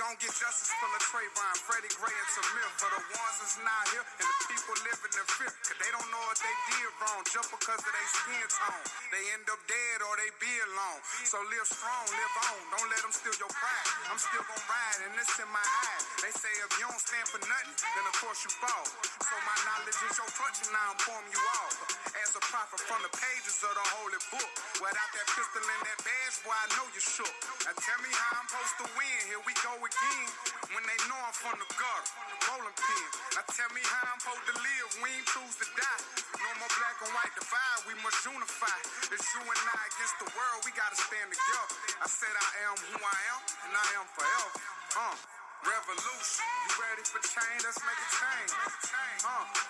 gonna get justice for Trayvon, Freddie Gray, and Tamir. For the ones that's not here and the people living in fear. Cause they don't know what they did wrong just because of their skin tone. They end up dead or they be alone. So live strong, live on. Don't let them steal your pride. I'm still gonna ride and it's in my eyes. They say if you don't stand for nothing, then of course you fall. So my knowledge is your crutch and now I'm pouring you off. As a prophet from the pages of the holy book. Without that pistol and that badge, boy, I know you shook. Now tell me how I'm supposed to win. Here we go again. When they know I'm from the gutter, rolling pin. Now tell me how I'm supposed to live. We ain't choose to die. No more black and white divide. We must unify. It's you and I against the world. We gotta stand together. I said I am who I am, and I am forever. Revolution. You ready for change? Let's make a change.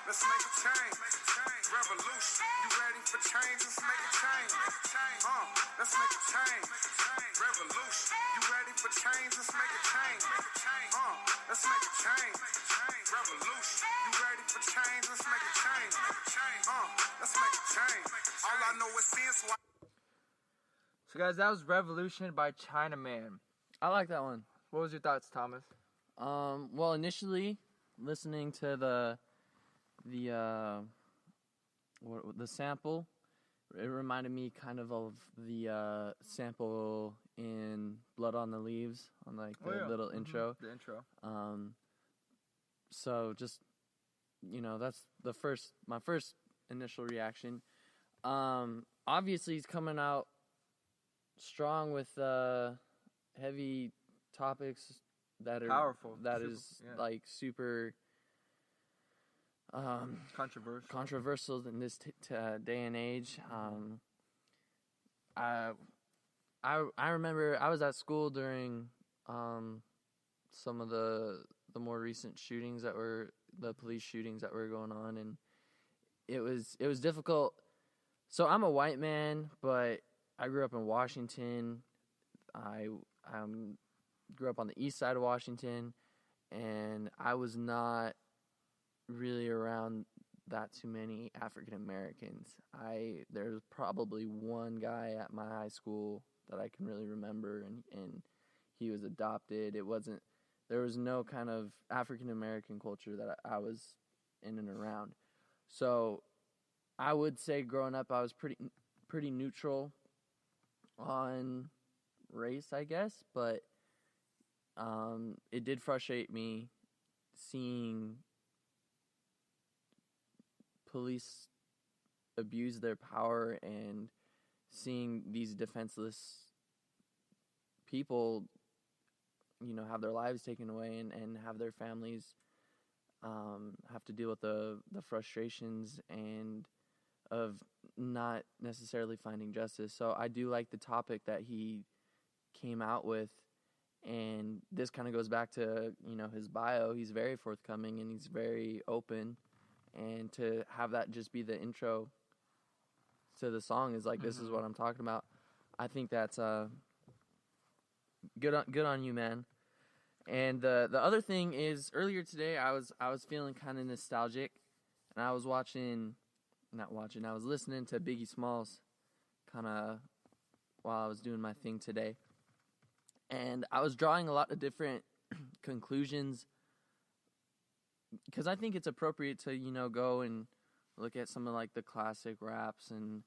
Let's make a change. Revolution. You ready for change? Let's make a change. Let's make a change. Revolution. You ready for change? Let's make a change. Let's make a change. Revolution. You ready for change? Let's make a change. Let's make a change. All I know is sin, so So guys, that was Revolution by Chinaman. I like that one. What was your thoughts, Thomas? Well, initially listening to the sample, it reminded me kind of the sample in Blood on the Leaves on like the little intro. The intro. So just that's my first initial reaction. Obviously he's coming out strong with heavy topics that are powerful. Like super controversial in this day and age. I remember I was at school during some of the more recent shootings the police shootings that were going on, and it was difficult. So I'm a white man, but I grew up in Washington. I grew up on the east side of Washington, and I was not really around that too many African Americans. There's probably one guy at my high school that I can really remember, and he was adopted. There was no kind of African American culture that I was in and around. So I would say growing up I was pretty neutral on race, I guess, but it did frustrate me seeing police abuse their power and seeing these defenseless people, have their lives taken away and have their families have to deal with the frustrations and of not necessarily finding justice. So I do like the topic that he came out with, and this kind of goes back to, his bio. He's very forthcoming and he's very open, and to have that just be the intro to the song is like, this is what I'm talking about. I think that's good on you, man. And the other thing is, earlier today I was feeling kind of nostalgic, and I was I was listening to Biggie Smalls kind of while I was doing my thing today. And I was drawing a lot of different conclusions, because I think it's appropriate to, go and look at some of like the classic raps and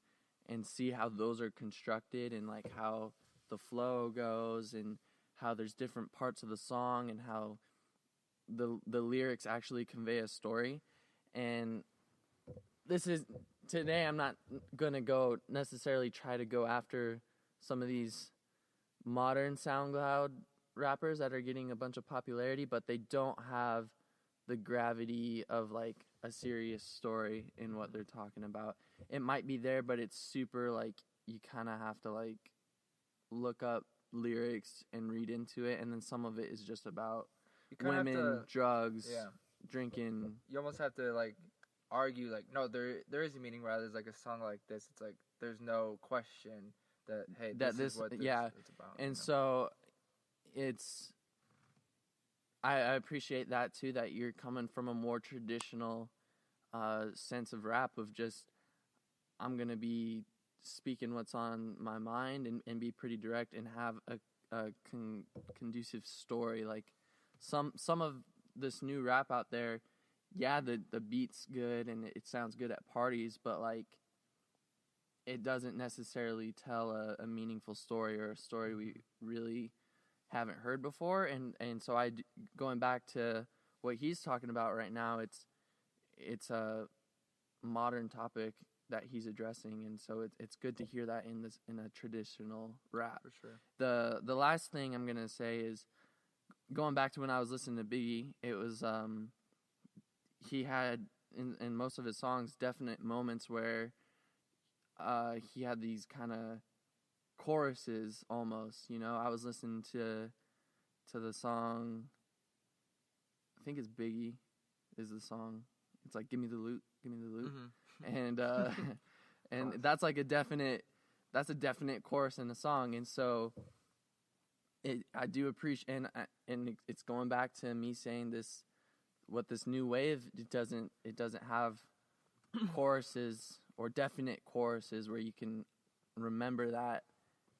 see how those are constructed, and like how the flow goes, and how there's different parts of the song, and how the lyrics actually convey a story. And today I'm not going to go necessarily try to go after some of these modern SoundCloud rappers that are getting a bunch of popularity, but they don't have the gravity of like a serious story in what they're talking about. It might be there, but it's super like, you kind of have to like look up lyrics and read into it, and then some of it is just about women, drugs, drinking. You almost have to like argue like, no, there is a meaning. Rather, there's like a song like this, it's like there's no question that, hey, this is what it's about. And so it's, I appreciate that too, that you're coming from a more traditional sense of rap of just, I'm going to be speaking what's on my mind and be pretty direct and have a conducive story. Like, some of this new rap out there, yeah, the beat's good and it sounds good at parties, but like it doesn't necessarily tell a meaningful story or a story we really haven't heard before. And so going back to what he's talking about right now, it's a modern topic that he's addressing, and so it's good to hear that in a traditional rap. For sure. The last thing I'm gonna say is going back to when I was listening to Biggie. It was he had in most of his songs definite moments where he had these kind of choruses almost. I was listening to the song. I think it's Biggie is the song. It's like give me the loot. Mm-hmm. And that's like a definite chorus in the song, and so I do appreciate, and it's going back to me saying this, what this new wave, it doesn't have choruses or definite choruses where you can remember that,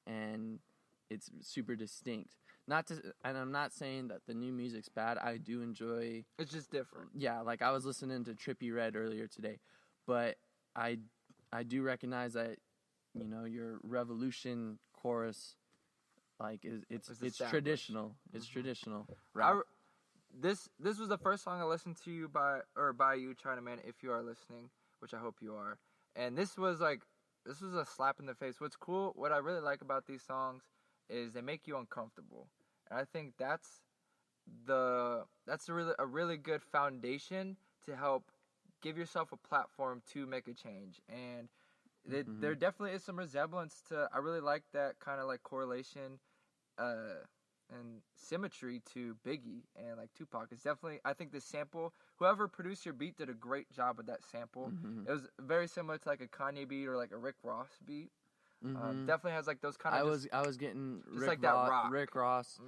and it's super distinct. And I'm not saying that the new music's bad. I do enjoy. It's just different. Yeah, like I was listening to Trippie Redd earlier today, but I do recognize that your Revolution chorus, like it's traditional. It's traditional. This was the first song I listened to you by you, Chinaman, if you are listening, which I hope you are. And this was a slap in the face. What's cool, what I really like about these songs is they make you uncomfortable. And I think that's a really good foundation to help give yourself a platform to make a change. And there definitely is some resemblance to, I really like that kind of like correlation and symmetry to Biggie and like Tupac. It's definitely, I think the sample, whoever produced your beat did a great job with that sample. Mm-hmm. It was very similar to like a Kanye beat or like a Rick Ross beat. Mm-hmm. Definitely has like those kind of. I was getting Rick Ross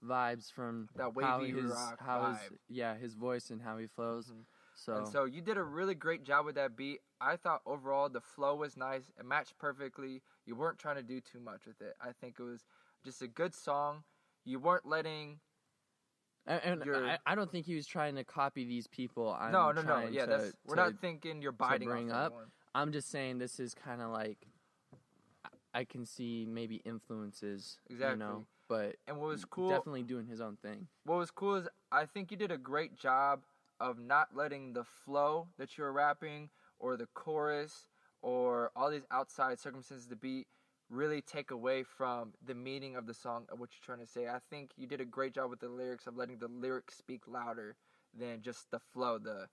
vibes from that wavy rock vibe. His voice and how he flows. Mm-hmm. So you did a really great job with that beat. I thought overall the flow was nice. It matched perfectly. You weren't trying to do too much with it. I think it was just a good song. You weren't letting. I don't think he was trying to copy these people. No. Yeah, we're not thinking you're biting bring off up. I'm just saying this is kind of like. I can see maybe influences, exactly. But and what was cool, definitely doing his own thing. What was cool is I think you did a great job of not letting the flow that you were rapping or the chorus or all these outside circumstances of the beat really take away from the meaning of the song of what you're trying to say. I think you did a great job with the lyrics of letting the lyrics speak louder than just the flow, the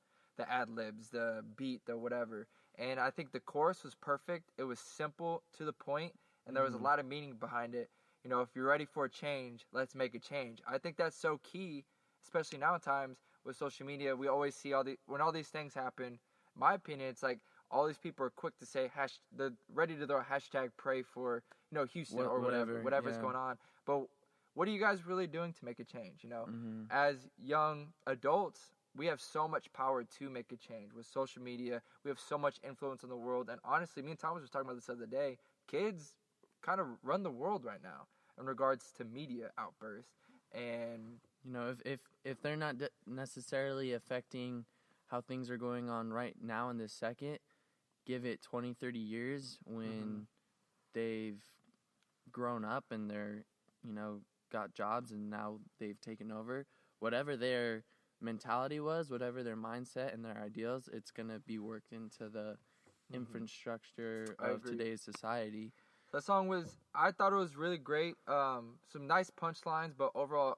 ad-libs, the beat, the whatever. And I think the chorus was perfect. It was simple, to the point, and there was a lot of meaning behind it. If you're ready for a change, let's make a change. I think that's so key, especially nowadays with social media. We always see when all these things happen. In my opinion, it's like all these people are quick to say they're ready to throw a hashtag pray for Houston or whatever's going on. But what are you guys really doing to make a change? As young adults, we have so much power to make a change with social media. We have so much influence on the world. And honestly, me and Thomas were talking about this the other day. Kids kind of run the world right now in regards to media outbursts. And if they're not necessarily affecting how things are going on right now in this second, give it 20, 30 years when they've grown up and they're, got jobs and now they've taken over. Whatever their mentality was, whatever their mindset and their ideals, it's going to be worked into the infrastructure of today's society. That song I thought it was really great. Some nice punchlines, but overall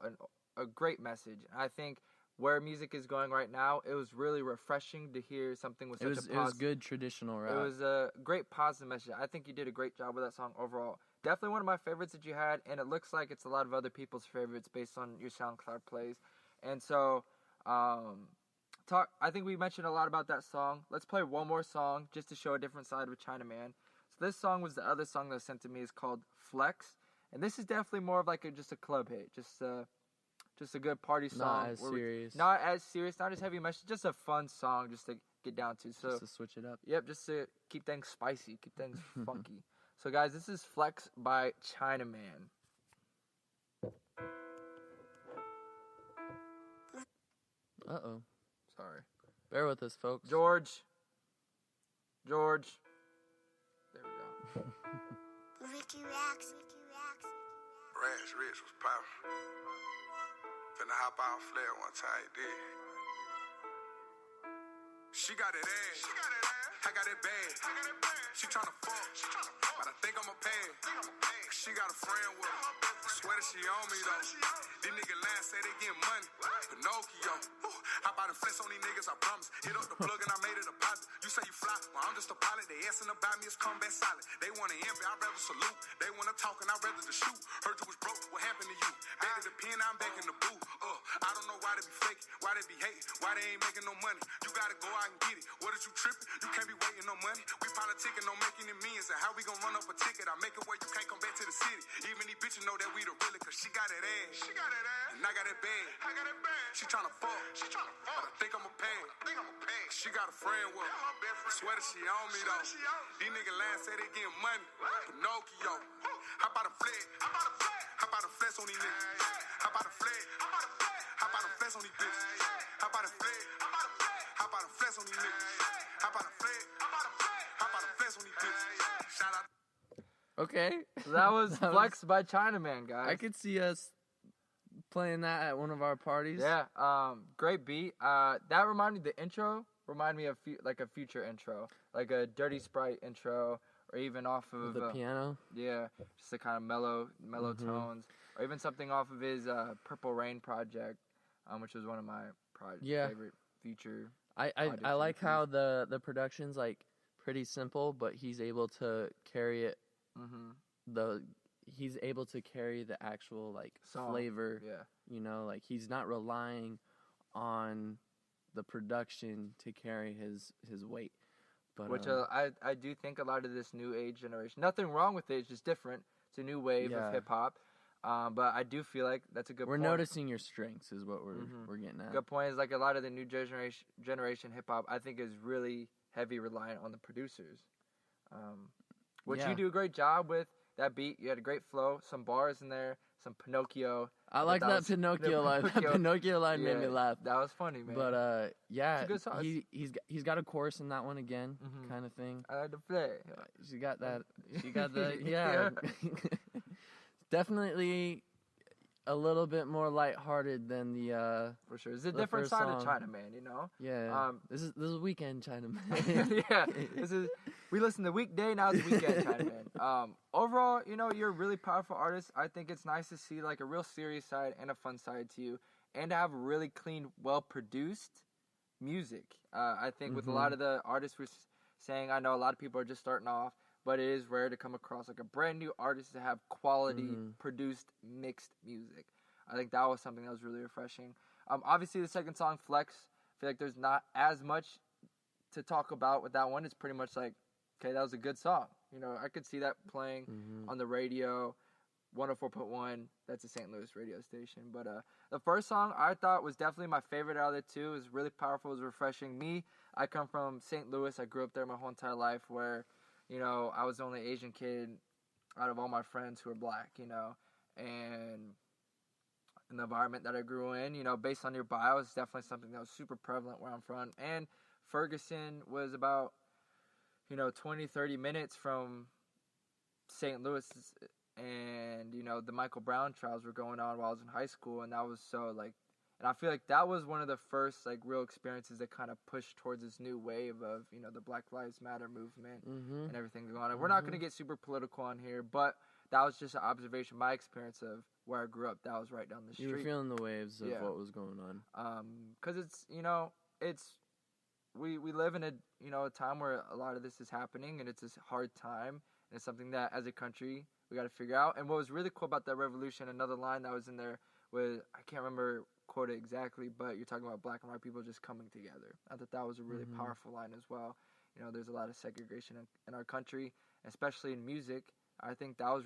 a great message. I think where music is going right now, it was really refreshing to hear something with such a positive. It was good traditional rap. It was a great positive message. I think you did a great job with that song overall. Definitely one of my favorites that you had, and it looks like it's a lot of other people's favorites based on your SoundCloud plays. And so, I think we mentioned a lot about that song. Let's play one more song just to show a different side of Chinaman. So this song was the other song that was sent to me. It's called Flex, and this is definitely more of like just a club hit, just a good party song. Not as serious, not as heavy message, just a fun song just to get down to. So just to switch it up. Yep, just to keep things spicy, keep things funky. So guys, this is Flex by Chinaman. Uh-oh. Sorry. Bear with us, folks. George. There we go. Ricky Racks. Rash Rich was poppin'. Finna hop out flare one time, he did. She got it ass. I got it bad. She tryna fuck. But I think I'ma pay. She got a friend with her. Swear that she on me though. These niggas lying, say they getting money. Pinocchio. Hop out and flex on these niggas, I promise. Hit up the plug and I made it a deposit. You say you fly, well I'm just a pilot. They asking about me, it's combat solid. They wanna envy, I'd rather salute. They wanna talk and I'd rather to shoot. Heard you was broke, what happened to you? Back to the pen, I'm back in the booth. I don't know why they be faking, why they be hating, why they ain't making no money. You gotta go out and get it. What is you tripping? You can't be waiting no money. We politicking, no making it means. And how we gon' run up a ticket? I make it where you can't come back to the city. Even these bitches know that we the realest, cause she got that ass. And I got that bag. She tryna fuck. But I think I'ma pay. She got a friend with her. Swear that she on me though. These niggas lying, say they getting money. Pinocchio. Hop out of flex. Hop out of flex on these niggas. Hop out of flex. Hop out of flex on these bitches. Hop out of flex. Hop out of flex on these niggas. Hop out of flex. Hop out of flex on these bitches. Shout out. Okay. So that was Flex by Chinaman, guys. I could see us playing that at one of our parties. Yeah, great beat. That reminded me, the intro reminded me of like a Future intro, like a Dirty Sprite intro, or even off of the piano. Yeah, just the kind of mellow tones, or even something off of his Purple Rain project, which was one of my favorite Future. I like how the production's like pretty simple, but he's able to carry it. He's able to carry the actual like flavor. Yeah. You know, like he's not relying on the production to carry his weight. But which I do think a lot of this new age generation, nothing wrong with it, it's just different. It's a new wave of hip hop. But I do feel like that's a good point. We're noticing your strengths is what we're getting at. Good point is like a lot of the new generation hip hop I think is really heavy reliant on the producers. Which you do a great job with. That beat, you had a great flow, some bars in there, some Pinocchio. I like that Pinocchio line. That Pinocchio line made me laugh. That was funny, man. But yeah, it's a good song. He's got a chorus in that one again, kind of thing. I had to play. She got that. She got the yeah. Definitely a little bit more lighthearted than the for sure. It's a different side of Chinaman, you know. Yeah. This is weekend Chinaman. Yeah. We listen to weekday, now it's weekend Chinaman. Overall, you know, you're a really powerful artist. I think it's nice to see like a real serious side and a fun side to you, and to have really clean, well produced music. I think with a lot of the artists we're saying, I know a lot of people are just starting off, but it is rare to come across like a brand new artist to have quality produced mixed music. I think that was something that was really refreshing. Obviously the second song, Flex, I feel like there's not as much to talk about with that one. It's pretty much like, okay, that was a good song. You know, I could see that playing on the radio, 104.1. That's a St. Louis radio station. But the first song I thought was definitely my favorite out of the two. It was really powerful. It was refreshing. I come from St. Louis. I grew up there my whole entire life where, you know, I was the only Asian kid out of all my friends who were black, you know. And in the environment that I grew in, you know, based on your bio, it's definitely something that was super prevalent where I'm from. And Ferguson was about, you know, 20, 30 minutes from St. Louis, and, you know, the Michael Brown trials were going on while I was in high school, and that was so, like, and I feel like that was one of the first, like, real experiences that kind of pushed towards this new wave of, you know, the Black Lives Matter movement and everything going on. We're not going to get super political on here, but that was just an observation, my experience of where I grew up. That was right down the street. You were feeling the waves of what was going on. Because it's, you know, we live in a, you know, a time where a lot of this is happening, and it's a hard time, and it's something that as a country we got to figure out. And what was really cool about that revolution, another line that was in there was, I can't remember quote it exactly, but you're talking about black and white people just coming together. I thought that was a really powerful line as well. You know, there's a lot of segregation in our country, especially in music. I think that was